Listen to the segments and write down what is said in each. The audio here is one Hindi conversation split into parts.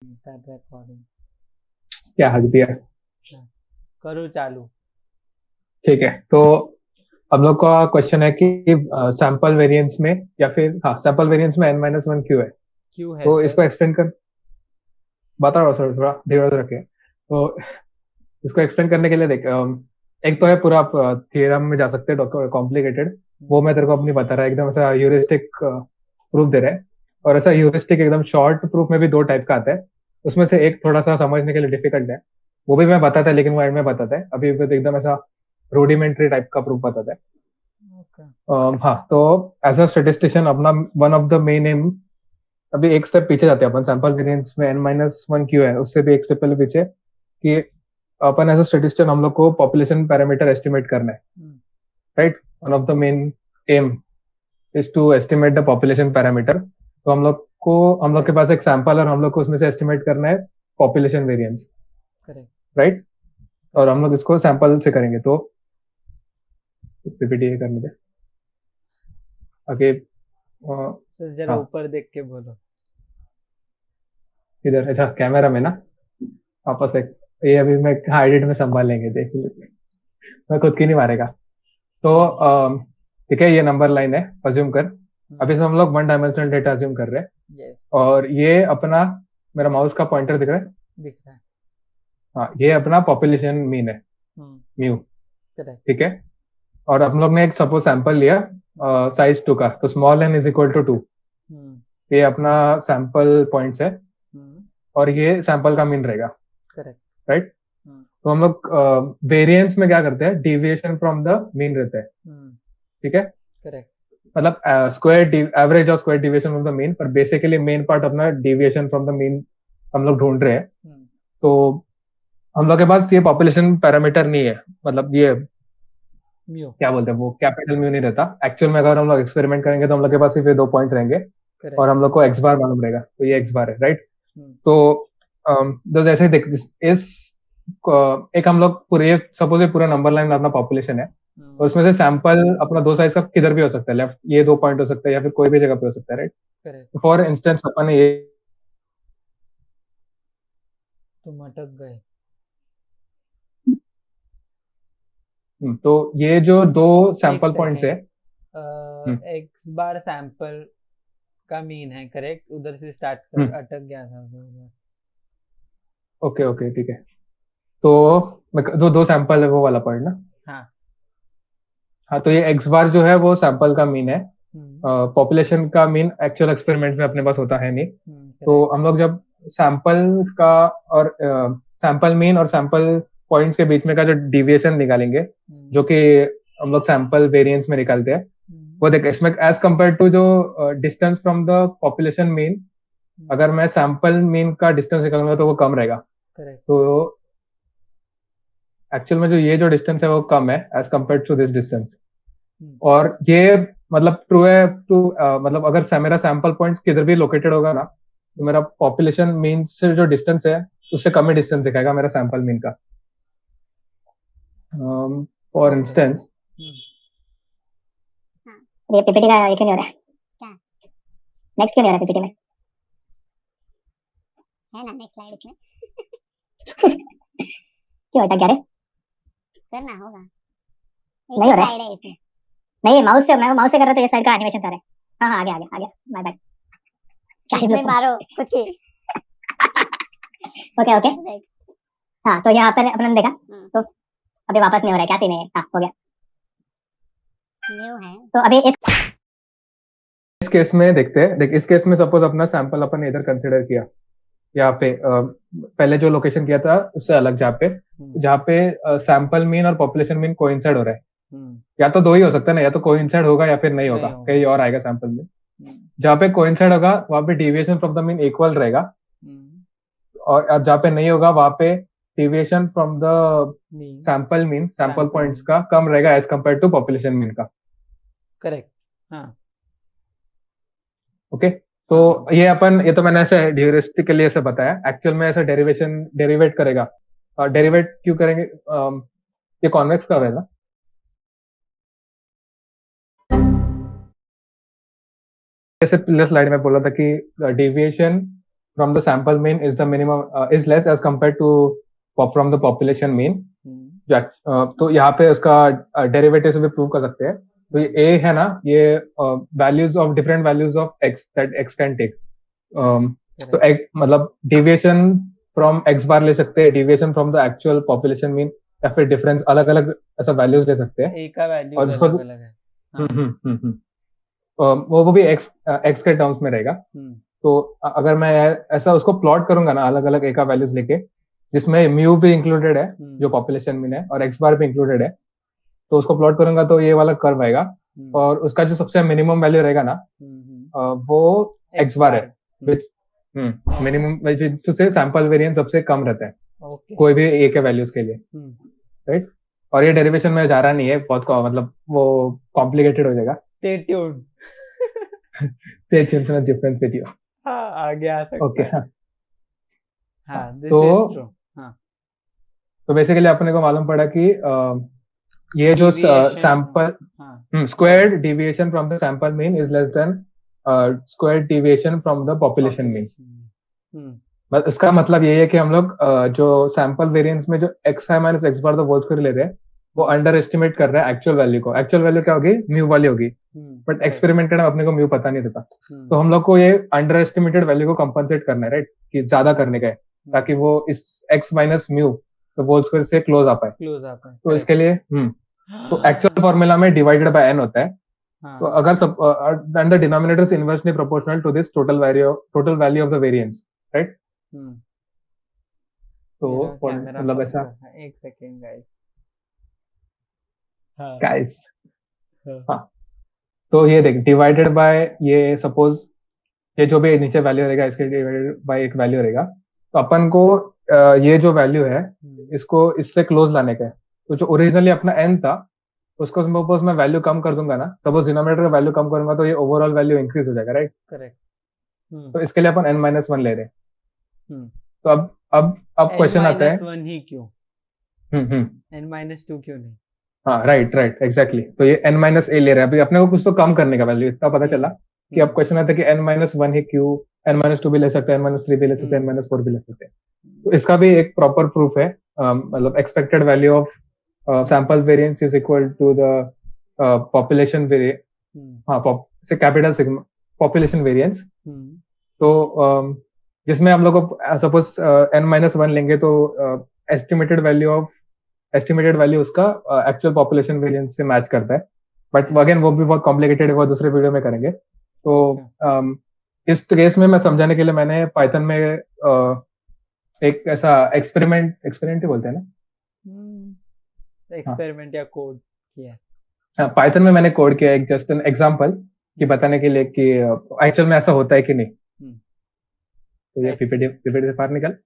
Start recording. क्या हक दिया। करो चालू। ठीक है, तो हम लोग का क्वेश्चन है कि सैंपल वेरिएंस में या फिर हाँ सैंपल वेरिएंस में n-1 क्यों है। क्यों है तो सर? इसको एक्सप्लेन कर बता रहा हूँ सर, थोड़ा धीरे से रखे। तो इसको एक्सप्लेन करने के लिए देख, एक तो है पूरा थियरम में जा सकते हैं, कॉम्प्लिकेटेड। वो मैं तेरे को अपनी बता रहा है, एकदम ऐसा ह्यूरिस्टिक प्रूफ दे रहे हैं। और ऐसा ह्यूरिस्टिक एकदम शॉर्ट प्रूफ में भी दो टाइप का आता है। उसमें से एक थोड़ा सा समझने के लिए डिफिकल्ट है, वो भी मैं बताता है, लेकिन वो एंड में बताता है। अभी तो एकदम ऐसा रूडिमेंट्री टाइप का प्रूफ बताता है। ओके। हाँ, तो एज अ स्टेटिस्टिशियन अपना one of the main M, अभी एक स्टेप पीछे जाते हैं अपन। सैंपल वेरिएंस में n-1 क्यों है, उससे भी एक स्टेप पहले पीछे कि अपन एज अ स्टेटिस्टिशियन हम लोग को पॉपुलेशन पैरामीटर एस्टिमेट करना है, right. One of the main aim is to estimate the population parameter. तो हम लोग के पास एक सैंपल और हम लोग को उसमें से एस्टिमेट करना है पॉपुलेशन वेरिएंस, करेक्ट। राइट। और हम लोग इसको सैंपल से करेंगे, तो पीपीटी करने दे आगे। सर जरा हाँ, ऊपर देख के बोलो। इधर अच्छा कैमरा में ना, वापस एक, ये अभी मैं हाँ एडिट में संभाल लेंगे, देख लेते। मैं खुद की नहीं मारेगा। तो ठीक है, ये नंबर लाइन है, अज्यूम कर। अभी से हम लोग वन डायमेंशनल डेटा अज्यूम कर रहे हैं। यस। और ये अपना, मेरा माउस का पॉइंटर दिख रहा है। दिख रहा है। हाँ, ये अपना पॉपुलेशन मीन है, म्यू। करेक्ट। ठीक है। और हम लोग ने एक सपोज सैंपल लिया साइज 2 का, तो small n is equal to 2। ये अपना सैंपल पॉइंट्स है और ये सैंपल का मीन रहेगा, करेक्ट। राइट। तो हम लोग वेरिएंस में क्या करते हैं, डिविएशन फ्रॉम द मीन रहता है, ठीक है। करेक्ट। मतलब स्क्वायर एवरेज और square deviation from the mean, पर बेसिकली मेन पार्ट अपना डिविएशन फ्रॉम द मीन हम लोग ढूंढ रहे हैं। तो हम लोग के पास ये पॉपुलेशन पैरामीटर नहीं है, मतलब ये म्यू। क्या बोलते हैं, वो कैपिटल म्यू नहीं रहता एक्चुअल में। अगर हम लोग एक्सपेरिमेंट करेंगे तो हम लोग के पास सिर्फ ये दो पॉइंट रहेंगे और हम लोग को एक्स बार मालूम रहेगा, तो ये एक्स बार है, राइट। तो तो जैसे देख इस एक हम लोग पूरे सपोज ये पूरा नंबर लाइन अपना पॉपुलेशन है, और उसमें से सैंपल अपना दो साइज का किधर भी हो सकता है, लेफ्ट ये दो पॉइंट हो सकता है या फिर कोई भी जगह पे हो सकता है, राइट। करेक्ट। फॉर इंस्टेंस अपन ने ये तुम अटक गए। तो ये जो दो एक सैंपल पॉइंट्स है, सेकेंड। एक्स बार सैंपल का मीन है, करेक्ट। उधर से स्टार्ट कर, अटक गया था उधर। ओके ओके ठीक है। तो जो दो सैंपल है वो वाला पॉइंट ना। हाँ। हाँ, तो ये एक्स बार जो है वो सैंपल का मीन है। पॉपुलेशन का मीन एक्चुअल एक्सपेरिमेंट में अपने पास होता है नहीं। तो हम लोग जब सैंपल का और सैंपल मीन और सैंपल पॉइंट्स के बीच में का जो डिविएशन निकालेंगे, जो कि हम लोग सैंपल वेरिएंस में निकालते हैं, वो देख इसमें एज कंपेयर टू जो distance from the population mean, अगर मैं सैंपल मीन का डिस्टेंस निकालूंगा तो वो कम रहेगा। तो एक्चुअल में जो ये जो डिस्टेंस है वो कम है as compare to this distance. और ये मतलब ट्रू है टू, मतलब अगर मेरा सैंपल पॉइंट्स किधर भी लोकेटेड होगा ना, तो मेरा पॉपुलेशन मीन से जो डिस्टेंस है उससे कम ही डिस्टेंस दिखाएगा मेरा सैंपल मीन का। फॉर इंस्टेंस ये पीपीटी का ये क्यों नहीं हो रहा है? क्या नेक्स्ट क्यों नहीं हो रहा पीपीटी में? है ना नेक्स्ट स्लाइड इसमें। क्यों अटक गया रे? करना होगा, नहीं हो रहा है इसमें। नहीं, माउस से मैं माउस से कर रहा था, ये स्लाइड का एनिमेशन कर रहा है। हाँ हाँ, आ गया माय बैड। इसमें मारो कुछ ही। Okay okay. हाँ, तो यहाँ पर अपन ने देखा, तो अभी वापस नहीं हो रहा है, क्या सीन है? हाँ, हो गया, न्यू है। तो अभी इस केस में देखते हैं। देख, इस केस में सपोज अपना सैंपल अपन ने इधर कंसिडर किया, यहाँ पे पहले जो लोकेशन किया था उससे अलग, जहाँ पे सैंपल मीन और पॉपुलेशन मीन कोइंसाइड हो रहा है। या तो दो ही हो सकता है ना, या तो कोइंसाइड होगा या फिर नहीं होगा, कहीं और आएगा सैंपल में। जहाँ पे कोइंसाइड होगा वहां पे deviation from the mean equal रहेगा, और जहाँ पे नहीं होगा वहां पे deviation from the sample mean, sample points का कम रहेगा as compare to population mean का। करेक्ट। हाँ। ओके। तो ये तो मैंने ऐसे ह्यूरिस्टिकली ऐसे बताया, एक्चुअल में ऐसे डेरिवेट करेगा। और डेरिवेट क्यों करेंगे, ये कॉन्वेक्स का रहेगा। जैसे पिछले स्लाइड में बोला था कि deviation from the sample mean is the minimum is less as compared to from the population mean. तो यहाँ पे उसका डेरिवेटिव से भी प्रूव कर सकते हैं. तो ये a है ना, ये values of different values of x that x can take. तो मतलब डेविएशन फ्रॉम x बार ले सकते हैं, deviation from the actual population mean, या फिर डिफरेंस अलग अलग ऐसा वैल्यूज ले सकते हैं. a का वैल्यू और उसको अलग अलग है. वो भी x के टर्म्स में रहेगा. तो अगर मैं ऐसा उसको प्लॉट करूंगा ना, अलग अलग a का वैल्यूज लेके, जिसमें म्यू भी इंक्लूडेड है जो पॉपुलेशन मीन है, और x बार भी इंक्लूडेड है, तो उसको प्लॉट करूंगा तो ये वाला कर्व आएगा. और उसका जो सबसे मिनिमम वैल्यू रहेगा ना, वो x बार है. मिनिमम से सैंपल वेरिएंस सबसे कम रहता है कोई भी a के वैल्यूज के लिए, राइट. और ये डेरिवेशन में जा रहा नहीं है, बहुत मतलब वो कॉम्प्लिकेटेड हो जाएगा. Stay tuned. Stay tuned for difference video. हाँ, आगे आ सकते हैं. ओके. हाँ, दिस इज ट्रू. हाँ, तो बेसिकली अपने को मालूम पड़ा कि ये जो sample squared deviation from the sample mean is less than squared deviation from the population mean. इसका मतलब ये है कि हम लोग जो सैंपल वेरिएंस में जो x है minus x bar the whole square ले रहे हैं, वो अंडर एस्टिमेट कर रहा है एक्चुअल वैल्यू को. एक्चुअल वैल्यू क्या होगी? म्यू वाली होगी. बट एक्सपेरिमेंटेड में अपने को म्यू पता नहीं था. तो हम लोग को ये अंडर एस्टिमेटेड वैल्यू को कंपनसेट करना है, राइट, कि ज्यादा करने का है, ताकि वो इस x माइनस म्यू तो होल स्क्वायर से क्लोज आ पाए. तो इसके लिए तो एक्चुअल फॉर्मूला में डिवाइडेड बाय n होता है. तो अगर सब and the denominator is inversely proportional to this total value of the variance, right. तो मतलब ऐसा. एक सेकंड गाइस. हाँ, तो ये देख, डिवाइडेड बाय ये सपोज ये जो भी नीचे वैल्यू रहेगा, इसके डिवाइडेड बाय एक वैल्यू रहेगा. तो अपन को ये जो वैल्यू है इसको इससे क्लोज लाने का है. तो जो ओरिजिनली अपना n था, उसको सपोज मैं वैल्यू कम कर दूंगा ना, सपोज डिनोमिनेटर का वैल्यू कम करूंगा, तो ये ओवरऑल वैल्यू इंक्रीज हो जाएगा, राइट. करेक्ट. तो इसके लिए अपन n-1 ले रहे हैं. तो अब क्वेश्चन आता है n-1 ही क्यों? n-2 क्यों नहीं? हाँ, राइट एग्जैक्टली. तो ये n-a ले रहे हैं. अभी अपने को कुछ तो कम करने का वैल्यू इतना पता चला कि अब क्वेश्चन आता है कि n-1 ही क्यों, n-2 भी ले सकते हैं, n-3 भी ले सकते हैं, n-4 भी ले सकते हैं. तो इसका भी एक प्रॉपर प्रूफ है. मतलब expected value of sample variance is equal to the population variance. हाँ, से कैपिटल सिग्मा पॉपुलेशन वेरिएंस. तो जिसमें हम लोग को सपोज n-1 लेंगे, तो एस्टिमेटेड वैल्यू उसका एक्चुअल पॉपुलेशन वेरिएंस से मैच करता है. बट अगेन वो भी बहुत कॉम्प्लिकेटेड है, वो दूसरे वीडियो में करेंगे. तो इस केस में मैं समझाने के लिए मैंने पाइथन में एक ऐसा एक्सपेरिमेंट ही बोलते हैं ना, एक्सपेरिमेंट या कोड किया है. हाँ, पाइथन में मैंने कोड किया एक जस्ट एन एग्जांपल कि बताने के लिए कि एक्चुअल में ऐसा होता है कि नहीं. तो ये पीपीटी से बाहर निकल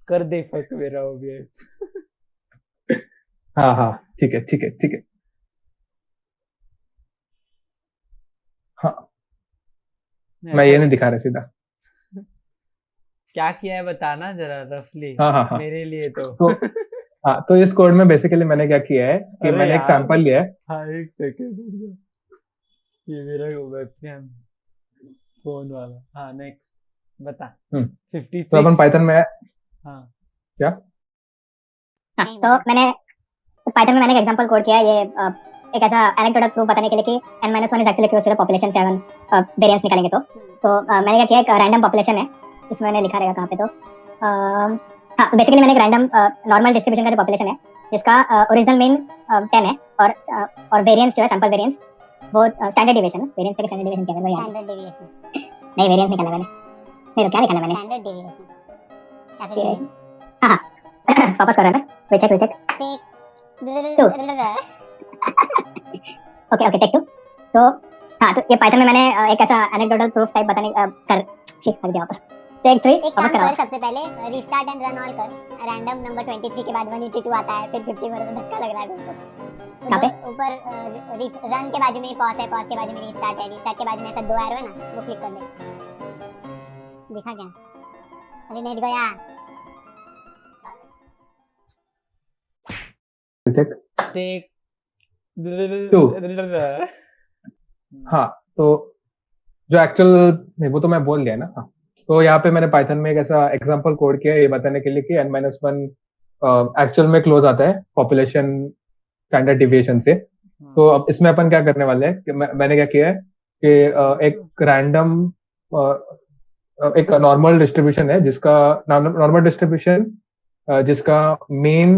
कर दे फक मेरा OBS. हाँ, ठीक है. हाँ, मैं ये नहीं दिखा रहा सीधा. क्या किया है बताना जरा रफली. हाँ. मेरे लिए तो हाँ, तो इस कोड में बेसिकली मैंने क्या किया है कि मैंने एक सैंपल लिया है. हाँ, एक सेकंड. ये मेरा वेबकैम फोन वाला. हाँ, नेक्स्ट बता. 56. तो अपन पाइथन में हाँ क्या. हाँ, तो पाइथन में मैंने एक एग्जांपल कोड किया है. ये एक ऐसा एनेक्डोटल प्रूफ बताने के लिए कि n-1 is actually close to the population 7 variance निकालेंगे. तो मैंने क्या किया, एक रैंडम पॉपुलेशन है, इसमें मैंने लिखा रहेगा कहाँ पे. तो हाँ, बेसिकली मैंने एक रैंडम नॉर्मल डिस्ट्रीब्यूशन का जो पॉपुलेशन है, जिसका ओरिजिनल मीन 10 है, और वेरिएंस जो है सैंपल वेरिएंस वो स्टैंडर्ड डिविएशन है. वेरिएंस का स्टैंडर्ड डिविएशन क्या है? स्टैंडर्ड डिविएशन नहीं, वेरिएंस निकाला मैंने. नहीं, क्या निकाला मैंने? Standard deviation. हाँ, वापस कर रहा है. Wait check. Okay, take 2. तो हाँ, तो ये पाइथन में मैंने एक ऐसा एनेक्डोटल प्रूफ टाइप बताने वापस. टेक 3 वापस कराओ. सबसे पहले रीस्टार्ट एंड रन ऑल कर. रैंडम नंबर 23 के बाद 182 आता है, फिर 50 पर धक्का लग रहा है तुमको. कहां पे? ऊपर रन के बाजू में पॉज है, पॉज के बाजू में रीस्टार्ट है, रीस्टार्ट के बाजू में ऐसा 2 एरो है ना, वो क्लिक कर ले. दिखा क्या? अरे नेट गया. टेक 2. हाँ, तो जो एक्चुअल नहीं, वो तो मैं बोल दिया ना। हाँ, तो यहाँ पे मैंने पाइथन में एक ऐसा एग्जांपल कोड किया है ये बताने के लिए कि n-1 एक्चुअल में क्लोज आता है पॉपुलेशन स्टैंडर्ड डिविएशन से। तो अब इसमें अपन क्या करने वाले हैं कि मैंने क्या किया है कि एक रैंडम एक नॉर्मल डिस्ट्रीब्यूशन है जिसका नॉर्मल डिस्ट्रीब्यूशन जिसका मीन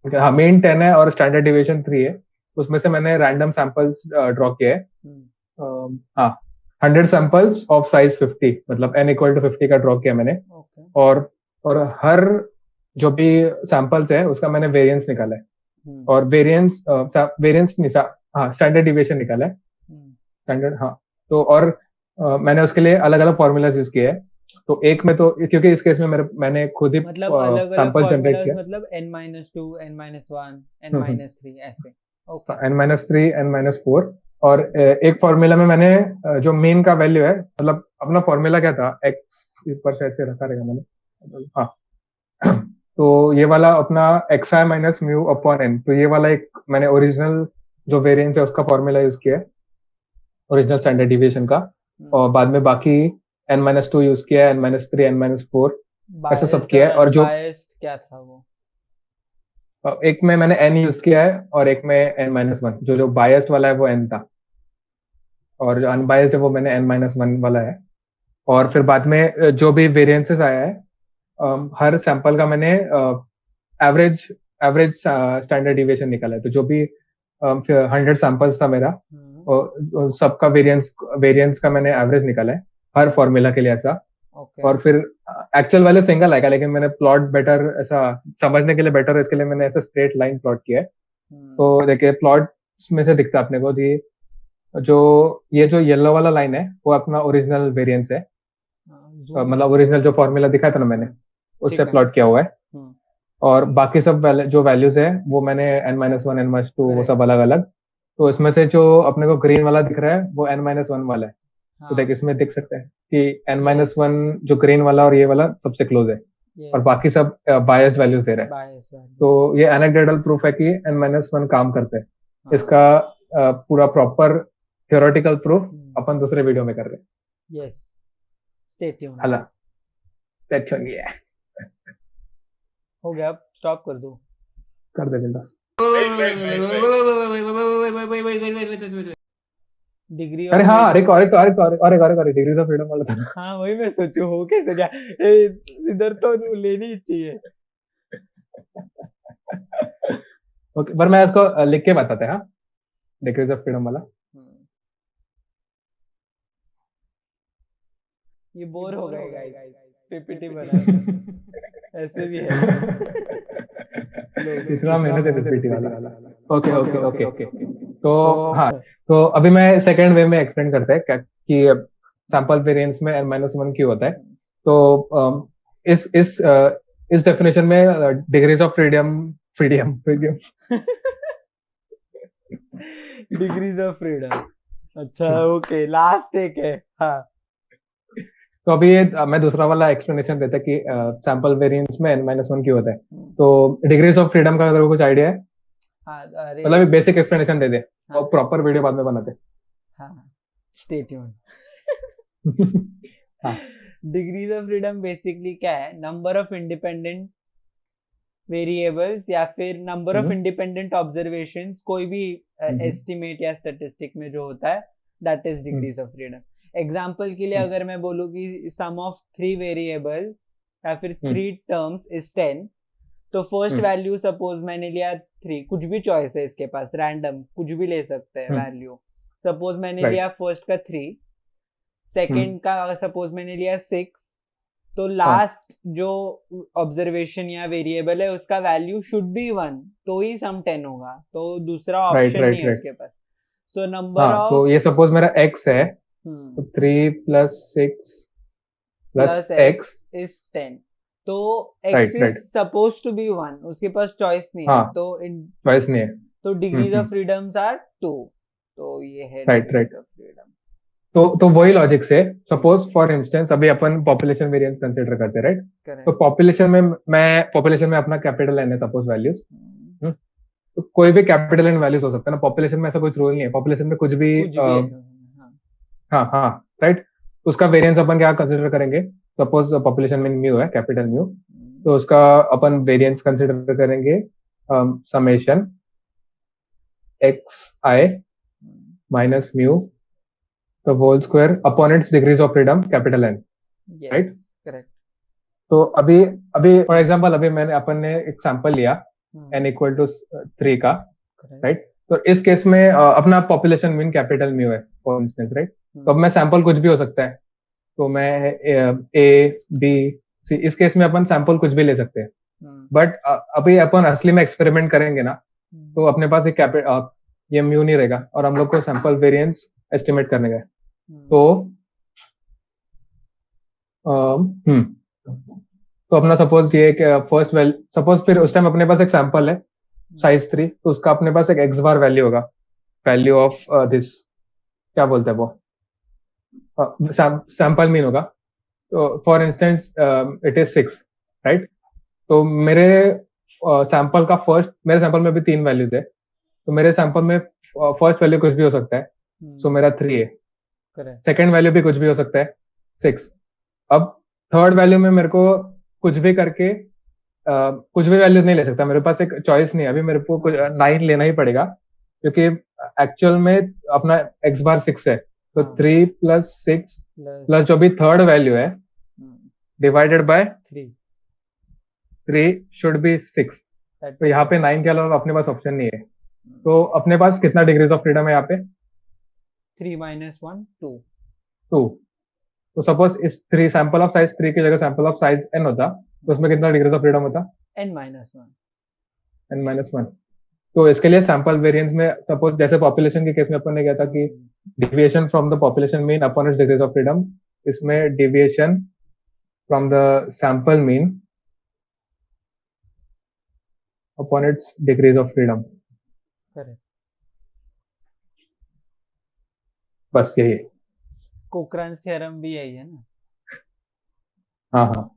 हाँ मेन 10 है और स्टैंडर्ड डिविएशन 3 है। उसमें से मैंने रैंडम सैंपल्स ड्रॉ किए हैं। हाँ 100 सैंपल्स ऑफ साइज 50, मतलब n इक्वल टू 50 का ड्रॉ किया मैंने। और हर जो भी सैंपल्स है उसका मैंने वेरिएंस निकाला है। और वेरिएंस नहीं, हाँ स्टैंडर्ड डिविएशन निकाला है, स्टैंडर्ड। हाँ तो और मैंने उसके लिए अलग अलग फॉर्मूलाज यूज किए हैं। तो एक में तो क्योंकि इस केस में मैंने खुद ही मतलब अलग अलग सैंपल जनरेट किया, मतलब n-2 n-1 n-3 ऐसे। Okay n-3 n-4। और एक फॉर्मूला में मैंने जो मेन का वैल्यू है, मतलब अपना फॉर्मूला क्या था x पर शायद से रखा रहेगा मैंने। हाँ तो ये वाला अपना xi minus mu upon n, तो ये वाला एक मैंने ओरिजिनल जो वेरिएंस है उसका फॉर्मूला यूज किया है, ओरिजिनल स्टैंडर्ड डिविएशन का। और बाद में बाकी n-2 यूज किया है, n-3 n-4 ऐसा सब किया है। और जो क्या था वो, एक में मैंने n यूज किया है और एक में n-1, जो बायस्ड वाला है वो n था और जो अनबायस्ड है वो मैंने n-1 वाला है। और फिर बाद में जो भी वेरिएंसेस आया है हर सैंपल का मैंने एवरेज स्टैंडर्ड डिविएशन निकाला है। तो जो भी 100 सैंपल्स था मेरा और सबका वेरिएंस का मैंने एवरेज निकाला है हर फॉर्मूला के लिए ऐसा। और फिर एक्चुअल वैल्यू सिंगल आएगा, लेकिन मैंने प्लॉट बेटर ऐसा समझने के लिए बेटर इसके लिए मैंने ऐसा स्ट्रेट लाइन प्लॉट किया है। तो देखिए प्लॉट में से दिखता है अपने को ये जो येलो वाला लाइन है वो अपना ओरिजिनल वेरिएंस है, मतलब ओरिजिनल जो फॉर्मूला दिखाया था ना मैंने उससे प्लॉट किया हुआ है। और बाकी सब जो वैल्यूज है वो मैंने n-1 n-2 वो सब अलग अलग। तो इसमें से जो अपने को ग्रीन वाला दिख रहा है वो n-1 वाला है। तो देख इसमें देख सकते हैं कि n-1 जो ग्रीन वाला और ये वाला सबसे क्लोज है और बाकी सब बायस्ड वैल्यूज दे रहे हैं। तो ये एनेक्डोटल प्रूफ है कि n-1 काम करते हैं। इसका पूरा प्रॉपर थ्योरेटिकल प्रूफ अपन दूसरे वीडियो में कर रहे हैं। Yes stay tuned. हला दैट्स ऑल। हो गया, अब स्टॉप कर दो, कर दे बिंदास। डिग्री अरे हाँ अरे डिग्रीज ऑफ फ्रीडम वाला था। हाँ वही मैं सोचू हो कैसे क्या इधर तो लेनी ही चाहिए। ओके पर मैं इसको लिख के बताते हैं। हाँ डिग्रीज ऑफ फ्रीडम वाला ये बोर हो गए गाइस, पीपीटी बना ऐसे भी है इतना मेहनत है पीपीटी वाला। ओके तो हाँ तो अभी मैं सेकंड वे में एक्सप्लेन करते हैं कि सैंपल वेरिएंस में n-1 क्यों होता है। तो इस डेफिनेशन में degrees of freedom degrees of freedom. अच्छा ओके लास्ट एक है। हाँ तो अभी मैं दूसरा वाला एक्सप्लेनेशन देता कि सैंपल वेरिएंस में n-1 क्यों होता है। तो डिग्रीज ऑफ फ्रीडम का अगर कुछ आइडिया है, मतलब एक बेसिक एक्सप्लेनेशन दे दे और प्रॉपर वीडियो बाद में बनाते। हाँ stay tuned. Degrees of freedom basically क्या है, नंबर ऑफ इंडिपेंडेंट वेरिएबल्स या फिर नंबर ऑफ इंडिपेंडेंट ऑब्जर्वेशंस, कोई भी एस्टिमेट या स्टैटिस्टिक में जो होता है that is degrees of freedom. Example के लिए अगर मैं बोलूँ कि सम ऑफ 3 वेरिएबल्स या फिर 3 टर्म्स इज 10, तो फर्स्ट वैल्यू सपोज मैंने लिया 3, कुछ भी चॉइस है इसके पास, रैंडम कुछ भी ले सकते हैं वैल्यू। सपोज मैंने लिया फर्स्ट का 3, सेकंड का सपोज मैंने लिया 6, तो लास्ट जो ऑब्जर्वेशन या वेरिएबल है उसका वैल्यू शुड बी 1, तो ही सम 10 होगा, तो दूसरा ऑप्शन नहीं है उसके पास। सो नंबर ऑफ, तो ये सपोज मेरा x है, तो 3 + 6 + x इज 10, तो x is suppose to be 1, उसके पास चॉइस नहीं है, तो चॉइस नहीं है, तो डिग्रीज ऑफ फ्रीडम्स आर 2। तो ये है राइट ऑफ फ्रीडम। तो वही लॉजिक से सपोज फॉर इंस्टेंस अभी अपन पॉपुलेशन वेरिएंस कंसीडर करते हैं, राइट। तो पॉपुलेशन में अपना कैपिटल n है सपोज वैल्यूज, तो कोई भी कैपिटल n वैल्यूज हो सकता है ना। पॉपुलेशन में ऐसा कुछ रूल नहीं है, पॉपुलेशन में कुछ भी हाँ राइट. उसका वेरिएंस अपन क्या कंसिडर करेंगे. सपोज पॉपुलेशन मीन म्यू है, कैपिटल म्यू. तो उसका अपन वेरिएंस कंसिडर करेंगे summation x i minus mu the whole square upon its degrees of freedom capital N. yes right? correct तो अभी अभी फॉर एग्जांपल अभी मैंने अपन ने एक सैंपल लिया n इक्वल टू 3 का. correct right. तो इस केस में अपना पॉपुलेशन मीन कैपिटल म्यू है फॉर इंस्टेंस. राइट. तो अब मैं सैंपल कुछ भी हो सकता है. तो मैं ए बी सी, इस केस में अपन सैंपल कुछ भी ले सकते हैं. बट अभी अपन असली में एक्सपेरिमेंट करेंगे ना, तो अपने पास एक ये म्यू नहीं रहेगा और हम लोग को सैंपल वेरिएंस एस्टिमेट करने का है. तो तो अपना सपोज ये फर्स्ट वैल्यू, सपोज फिर उस टाइम अपने पास एक सैंपल है साइज 3, तो उसका अपने पास एक एक्स बार वैल्यू होगा, वैल्यू ऑफ दिस क्या बोलते हैं वो, सैंपल मीन होगा. तो for instance it is 6. Right. तो मेरे सैंपल का फर्स्ट, मेरे सैंपल में भी 3 वैल्यूज है. तो मेरे सैंपल में फर्स्ट वैल्यू कुछ भी हो सकता है. सो मेरा 3 है. सेकेंड वैल्यू भी कुछ भी हो सकता है 6. अब थर्ड वैल्यू में मेरे को कुछ भी करके कुछ भी वैल्यू नहीं ले सकता. मेरे पास एक चॉइस नहीं है अभी. मेरे को 9 लेना ही पड़ेगा क्योंकि एक्चुअल में अपना एक्स बार 6 है. तो 3 प्लस 6 प्लस जो भी थर्ड वैल्यू है डिवाइडेड बाय 3 शुड बी 6. तो यहाँ पे 9 के अलावा अपने पास ऑप्शन नहीं है. तो अपने पास कितना डिग्रीज ऑफ फ्रीडम है यहाँ पे? 3 minus 1 2. 2. तो सपोज इस 3 सैंपल ऑफ साइज 3 की जगह सैंपल ऑफ साइज n होता, तो उसमें कितना डिग्रीज ऑफ फ्रीडम होता? n minus 1. n minus 1. तो इसके लिए सैंपल वेरिएंस में सपोज जैसे पॉपुलेशन के केस में अपन ने कहा था कि deviation from the population mean upon its degrees of freedom, इसमें deviation from the sample mean upon its degrees of freedom. Correct. बस यही. कोकरान्स थ्योरम भी यही है ना. हाँ हाँ.